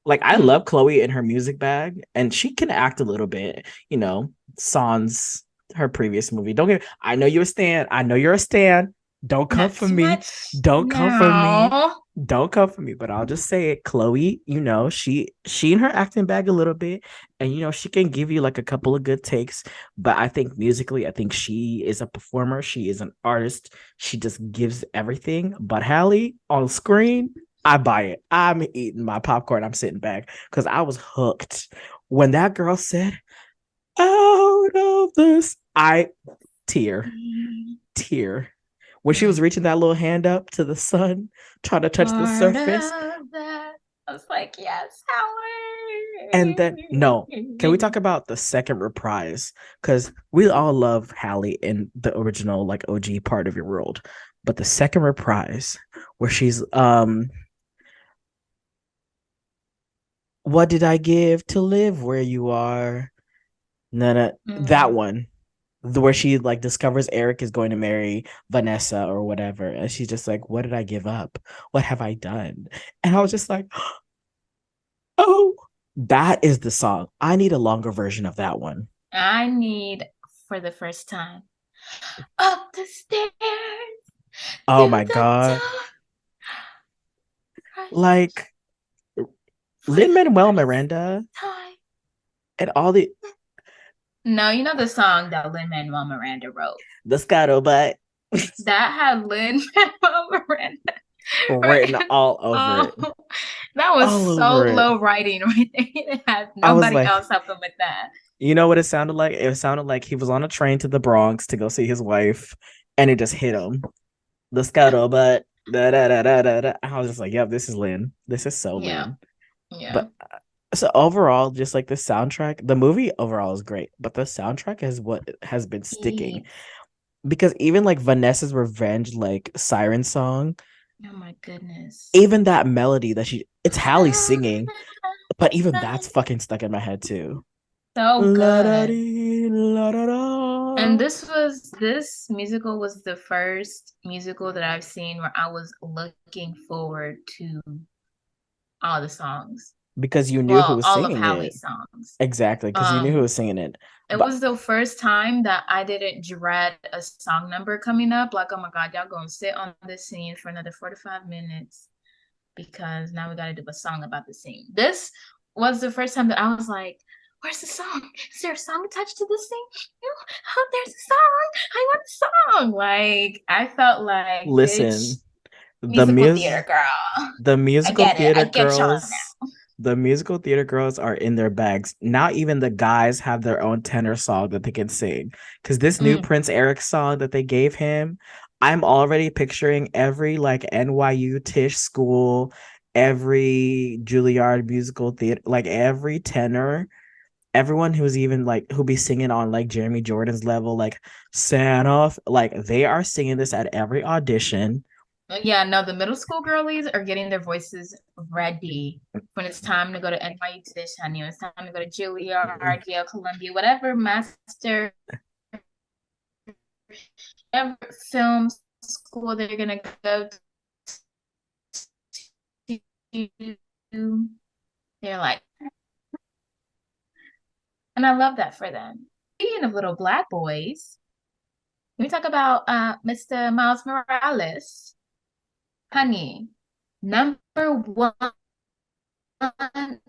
Like I Mm. love Chloe in her music bag, and she can act a little bit. You know, Sans her previous movie. Don't get. I know you're a stan. I know you're a stan. Don't come Not for too me. much. Don't come for me. No. Don't come for me. But I'll just say it, Chloe. You know, she in her acting bag a little bit, and you know she can give you like a couple of good takes. But I think musically, I think she is a performer. She is an artist. She just gives everything. But Halle on screen, I buy it. I'm eating my popcorn. I'm sitting back because I was hooked when that girl said, "Out of this," I tear, tear. When she was reaching that little hand up to the sun, trying to touch the Part surface, of that. I was like, yes, Howard. and then no. Can we talk about the second reprise? Because we all love Halle in the original, like OG part of your world, but the second reprise where she's what did I give to live where you are? No, that one. Where she like discovers Eric is going to marry Vanessa or whatever. And she's just like, what did I give up? What have I done? And I was just like, oh, that is the song. I need a longer version of that one. I need for the first time up the stairs. Oh my God. Like Lin-Manuel Miranda and all the No, you know the song that Lin-Manuel Miranda wrote. the scuttlebutt. That had Lin-Manuel Miranda written all over it. That was All so over it. low writing right there. It had I was nobody like, else helping with that. you know what it sounded like? It sounded like he was on a train to the Bronx to go see his wife, and it just hit him. The scuttlebutt. Da, da, da, da, da, da. I was just like, yep, this is Lin. This is so Lin. Yeah. But so overall, just like the soundtrack, the movie overall is great, but the soundtrack is what has been sticking. Because even like Vanessa's Revenge, like Siren song, oh my goodness, even that melody that It's Halle singing, but even that's fucking stuck in my head too. So La da good. dee, la da And da. this musical was the first musical that I've seen where I was looking forward to all the songs. Because you knew who Well, was all of singing it. Hallie's songs. Exactly, because you knew who Um, was singing it. it But was the first time that I didn't dread a song number coming up. Like, oh my God, y'all gonna sit on this scene for another 45 minutes because now we gotta do a song about the scene. This was the first time that I was like, where's the song? Is there a song attached to this thing? Oh, there's a song. I want a song. Like, I felt like, bitch, listen, the musical theater mus girl. the I musical get it. I theater get y'all girls, the musical theater girls are in their bags. Not even the guys have their own tenor song that they can sing. Because this new now. Prince Eric song that they gave him, I'm already picturing every like NYU Tisch school, every Juilliard musical theater, like every tenor, everyone who's even like who be singing on like Jeremy Jordan's level, like Santa, like they are singing this at every audition. Yeah, no, the middle school girlies are getting their voices ready when it's time to go to NYU Tisch, honey. When it's time to go to Juilliard, Yale, Columbia, whatever master, whatever film school they're gonna go to. They're like, and I love that for them. Speaking of little black boys, can we talk about Mr. Miles Morales, honey? Number one and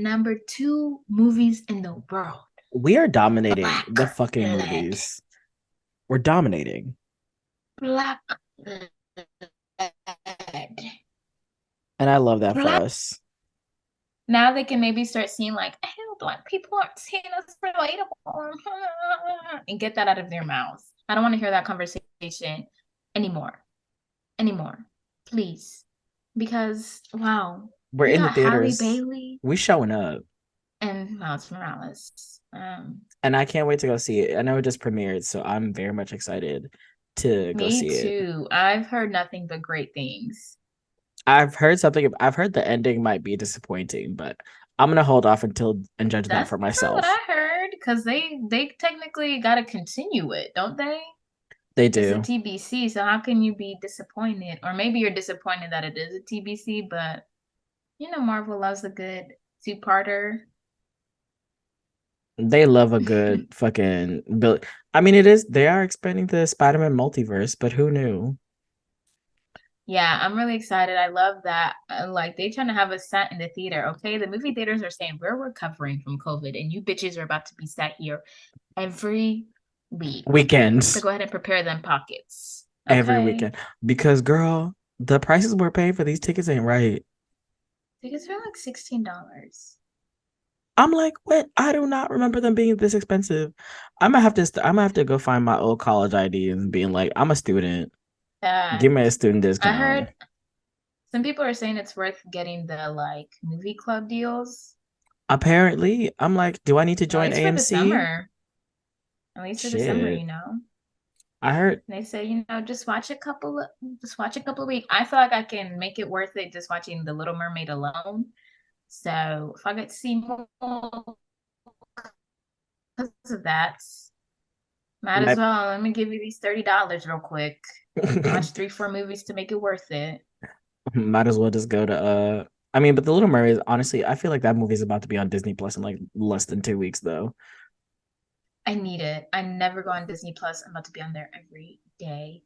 number two movies in the world. We are dominating Black the fucking led. movies. We're dominating. Black led. And I love that for Black. us. Now they can maybe start seeing like, oh, black people aren't seeing us relatable, and get that out of their mouths. I don't want to hear that conversation anymore. Anymore. Please. Because wow, We're we in the got Halle theaters. Bailey We showing up. and Miles Morales. And I can't wait to go see it. I know it just premiered, so I'm very much excited to go Me see it. too. I've heard nothing but great things. I've heard the ending might be disappointing, but I'm gonna hold off until and judge that That's for not what myself. I heard because they technically got to continue it, don't they? They It's a do. TBC, so how can you be disappointed? Or maybe you're disappointed that it is a TBC, but you know Marvel loves a good two-parter. They love a good fucking build. I mean, they are expanding the Spider-Man multiverse, but who knew? Yeah, I'm really excited. I love that. Like they trying to have us sat in the theater. Okay, the movie theaters are saying we're recovering from COVID, and you bitches are about to be sat here every week. So Weekends. go ahead and prepare them pockets. Every Okay. weekend. Because girl, the prices we're paying for these tickets ain't right. Tickets are like $16. I'm like, what? I do not remember them being this expensive. I'm gonna have to go find my old college ID and being like, I'm a student. Uh, Give me a student I discount. heard some people are saying it's worth getting the like movie club deals. Apparently, I'm like, do I need to At join least for the AMC? summer. At least for the summer, Shit. you know. I heard They say, just watch a couple of weeks. I feel like I can make it worth it just watching The Little Mermaid alone. So if I get to see more because of that, might as my well. Let me give you these $30 real quick. Watch 3, 4 movies to make it worth it. might as well just go to I mean, but The Little Mermaid, honestly, I feel like that movie is about to be on Disney Plus in like less than 2 weeks though. I need it. I never go on Disney Plus. I'm about to be on there every day.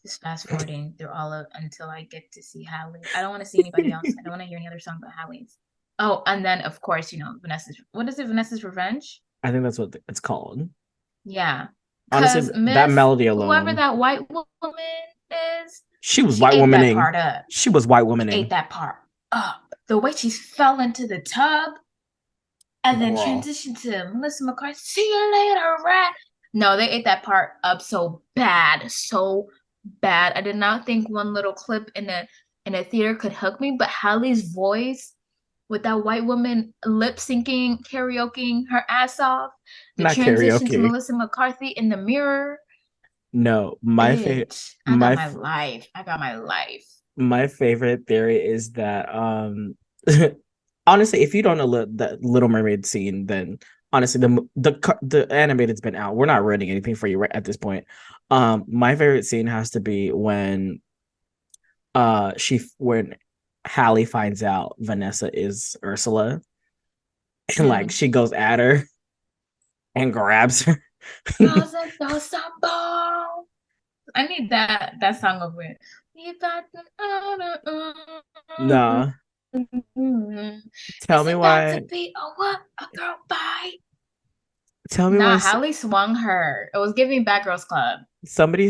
Just fast forwarding through all of until I get to see Halle. I don't want to see anybody else. I don't want to hear any other song but Halle's. Oh, and then of course, Vanessa's what is it? Vanessa's Revenge? I think that's what it's called. Yeah. Honestly, Cause that Miss, melody whoever alone, that white woman is, she was she white ate that womaning. part up. She was white She ate womaning. that part up. The way she fell into the tub and then Girl. transitioned to Melissa McCarthy. See you later, rat. No, they ate that part up so bad, so bad. I did not think one little clip in a theater could hook me, but Hallie's voice with that white woman lip syncing, karaokeing her ass off, the Not transition to karaoke. Melissa McCarthy in the mirror. No, Bitch, I got my my life. I got my life. my favorite theory is that Honestly, if you don't know the Little Mermaid scene, then honestly, the animated's been out. We're not ruining anything for you right at this point. My favorite scene has to be when Halle finds out Vanessa is Ursula, and like she goes at her and grabs her. I need that song over it. You got Nah, tell It's me about to why. be a girl bye. Tell me why Nah, Halle swung her. It was giving Bad Girls Club. somebody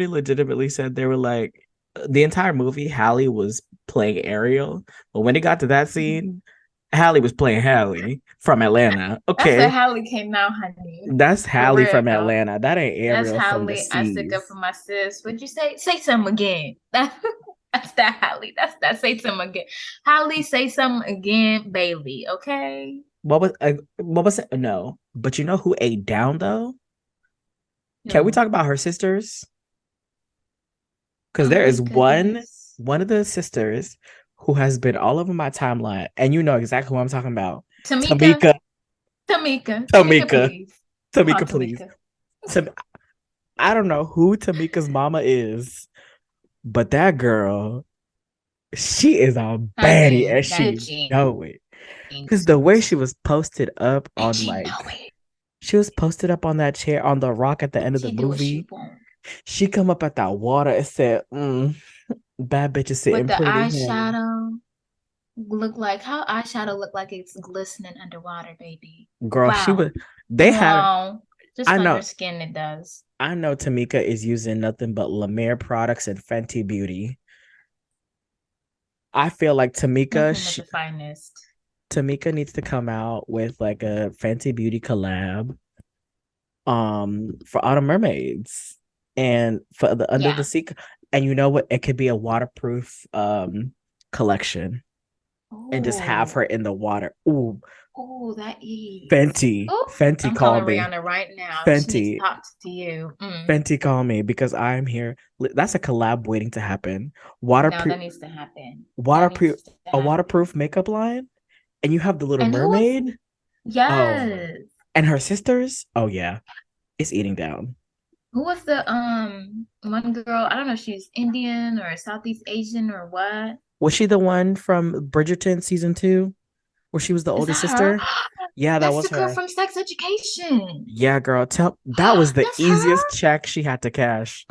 legitimately said they were like the entire movie Halle was playing Ariel, but when it got to that scene, Halle was playing Halle from Atlanta. That's the Okay, Halle came now, honey. that's For Halle from real. Atlanta. That ain't That's Ariel from the Halle. I stick up seas. for my sis. What'd you say? Say something again. That's that Halle. That's that. Say something again. Halle, say something again, Bailey. Okay. What was it? No, but you know who ate down though? Can we No. talk about her sisters? Because Oh there my is one goodness. one of the sisters who has been all over my timeline, and you know exactly who I'm talking about. Tamika. Tamika, Tamika. Tamika, Tamika, please. Call Tamika, please. Tamika. I don't know who Tamika's mama is, but that girl, she is a baddie, Honey, and that's she Jean. know it. Because the way she was posted up And on she know like, it. she was posted up on that chair on the rock at the end of the She do what she movie. want. She come up at that water and said, "Bad bitches With sitting the pretty." Honey. eyeshadow, how eyeshadow look like it's glistening underwater, baby. Girl, she Wow. was. They had. Wow. Just I on your know. skin it does. I know Tamika is using nothing but La Mer products and Fenty Beauty. I feel like Nothing but the finest. Tamika needs to come out with like a Fenty Beauty collab for Autumn Mermaids and for the Under the Yeah. Sea, and you know what, it could be a waterproof collection and just have Oh. her in the water. Ooh, Oh, that is. Fenty, Oh, Fenty I'm call calling me. Rihanna right now. She needs to Fenty, talk to you. Fenty call me because I'm here. That's a collab waiting to happen. No, Waterproof, that needs to happen. That waterproof, needs to a happen. waterproof makeup line, and you have the Little And who was Mermaid. Oh, yes. and her sisters. Oh yeah, it's eating down. Who was the one girl? I don't know if she's Indian or Southeast Asian or what. Was she the one from Bridgerton season 2, where she was the Is older that her? sister? Yeah, that That's was the girl her. from Sex Education. Yeah, girl. That was the That's easiest her. check she had to cash.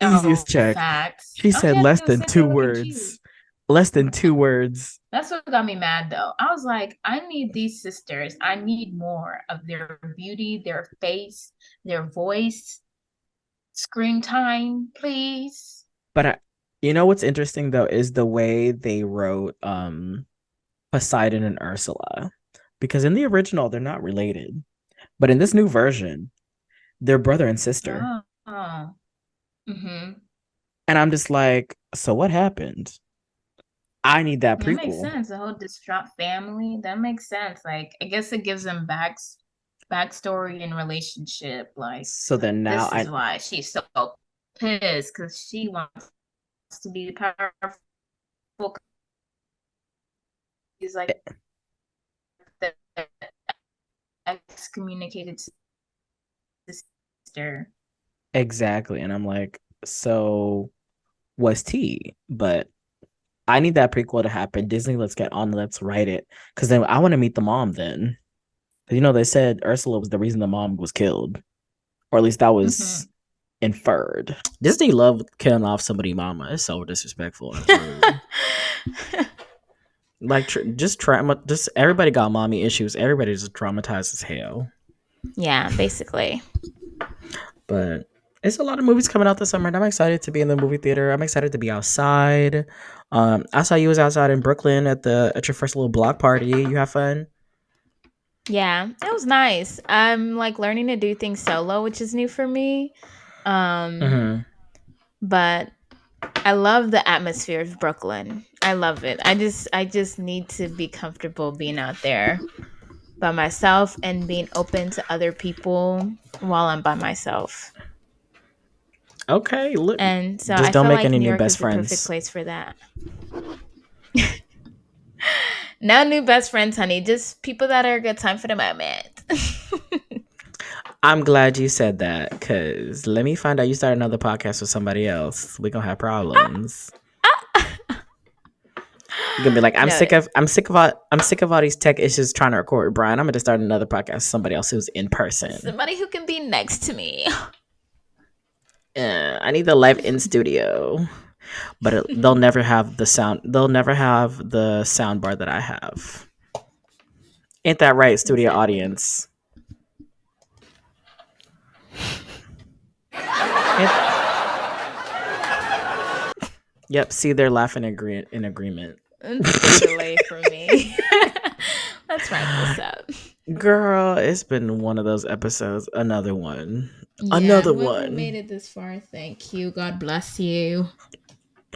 Oh, Easiest check. facts. She All she said had to less do was than sit there two looking cute. words. Less than 2 words. That's what got me mad though. I was like, I need these sisters. I need more of their beauty, their face, their voice, screen time, please. But you know what's interesting though is the way they wrote Poseidon and Ursula, because in the original they're not related, but in this new version they're brother and sister. Oh. Mm-hmm. And I'm just like, so what happened? I need that That makes prequel. sense. The whole distraught family. That makes sense. Like, I guess it gives them backstory and relationship. Like, So then now this is why she's so pissed because she wants to be powerful. He's like the excommunicated sister. exactly. And I'm like, so what's T? But I need that prequel to happen. Disney, let's get on, let's write it. Because then I want to meet the mom then. You know, they said Ursula was the reason the mom was killed. Or at least that was inferred. Disney love killing off somebody mama. It's so disrespectful. Like just trauma. Just everybody got mommy issues. Everybody's just traumatized as hell. Yeah, basically. But it's a lot of movies coming out this summer, and I'm excited to be in the movie theater. I'm excited to be outside. I saw you was outside in Brooklyn at your first little block party. You have fun? Yeah, it was nice. I'm like learning to do things solo, which is new for me. But I love the atmosphere of Brooklyn. I love it. I just need to be comfortable being out there by myself and being open to other people while I'm by myself. Okay, look. And so Just I don't feel make like any New new York best is the perfect friends. place for that. No new best friends, honey. Just people that are a good time for the moment. I'm glad you said that, because let me find out you start another podcast with somebody else. We're gonna have problems. You're gonna be like, I'm No, sick of all these tech issues trying to record with Brian. I'm gonna start another podcast with somebody else who's in person. somebody who can be next to me. I need the live in studio. But they'll never have the sound. They'll never have the sound bar that I have. Ain't that right, studio Exactly. audience? Yep. See, they're laughing in agreement. It's a delay for me. Let's wrap this up. Girl, it's been one of those episodes. Another one. Yeah, Another whoever one. made it this far, thank you. God bless you.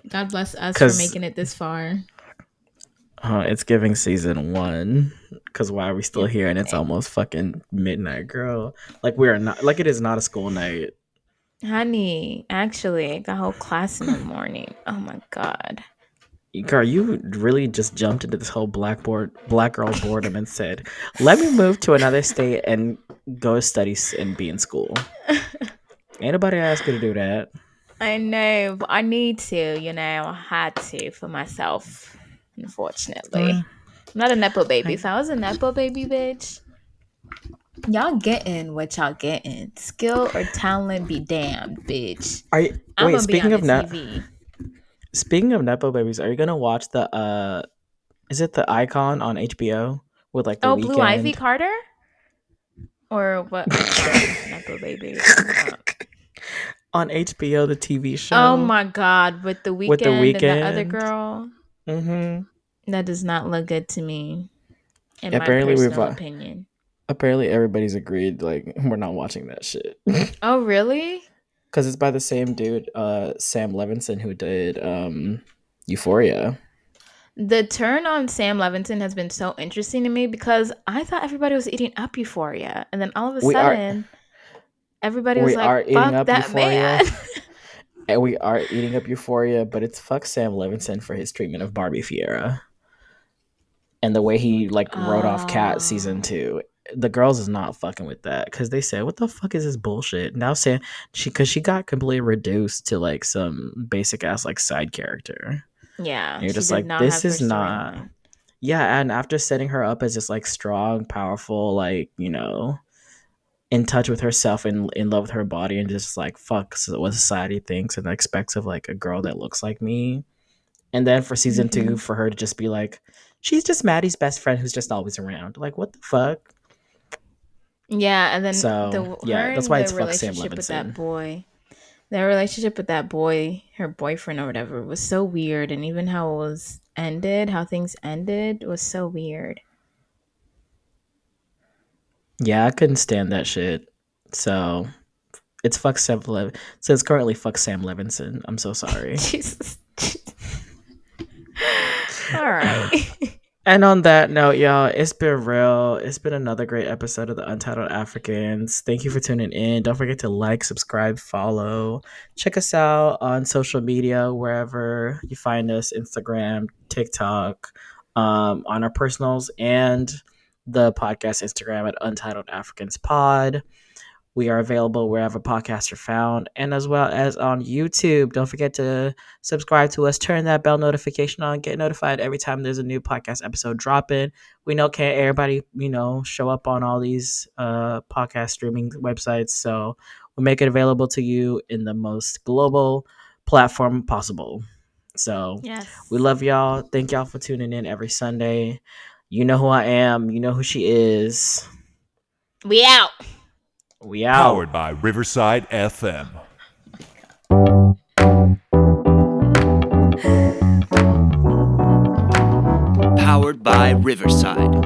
God bless us for making it this far. It's giving season 1. Because why are we still here? And it's almost fucking midnight, girl. Like we are not. Like it is not a school night. Honey, actually, I got a whole class in the morning. Oh my God. Girl, you really just jumped into this whole black girl boredom and said, let me move to another state and go study and be in school. Ain't nobody asked you to do that. I know, but I need to, I had to for myself, unfortunately. I'm not a Nepo baby. If I was a Nepo baby, bitch, y'all getting what y'all getting. Skill or talent be damned, bitch. Speaking of Nepo babies, are you gonna watch the is it the Icon on HBO with like the Weeknd? Blue Ivy Carter? Or what Nepo baby? On HBO, the TV show. Oh my God, with the Weeknd and that other girl. Mm-hmm. That does not look good to me. In my personal opinion. Apparently, everybody's agreed. Like, we're not watching that shit. Oh, really? Because it's by the same dude, Sam Levinson, who did Euphoria. The turn on Sam Levinson has been so interesting to me because I thought everybody was eating up Euphoria, and then all of a sudden, everybody was like, "Fuck that Euphoria. Man!" And we are eating up Euphoria, but it's fuck Sam Levinson for his treatment of Barbie Fiera, and the way he wrote off Cat season 2. The girls is not fucking with that because they said, "What the fuck is this bullshit?" Now saying because she got completely reduced to some basic ass side character. Yeah, and you're just like, this is not. Yeah, and after setting her up as just strong, powerful, in touch with herself and in love with her body, and just fuck what society thinks and expects of a girl that looks like me. And then for season 2, for her to just be like, she's just Maddie's best friend who's just always around. Like, what the fuck? Yeah, and then that's why it's fuck Sam Levinson. With that boy. Their relationship with that boy, her boyfriend or whatever, was so weird. And even how things ended was so weird. Yeah, I couldn't stand that shit. So it's fuck Sam Levinson. So it's currently fuck Sam Levinson. I'm so sorry. Jesus. All right. And on that note, y'all, it's been real. It's been another great episode of the Untitled Africans. Thank you for tuning in. Don't forget to like, subscribe, follow. Check us out on social media, wherever you find us, Instagram, TikTok, on our personals, and the podcast Instagram at Untitled Africans Pod. We are available wherever podcasts are found, and as well as on YouTube. Don't forget to subscribe to us, turn that bell notification on, get notified every time there's a new podcast episode dropping. We know can't everybody, show up on all these podcast streaming websites, so we'll make it available to you in the most global platform possible. So we love y'all. Thank y'all for tuning in every Sunday. You know who I am. You know who she is. We out. We out. Powered by Riverside FM. Powered by Riverside.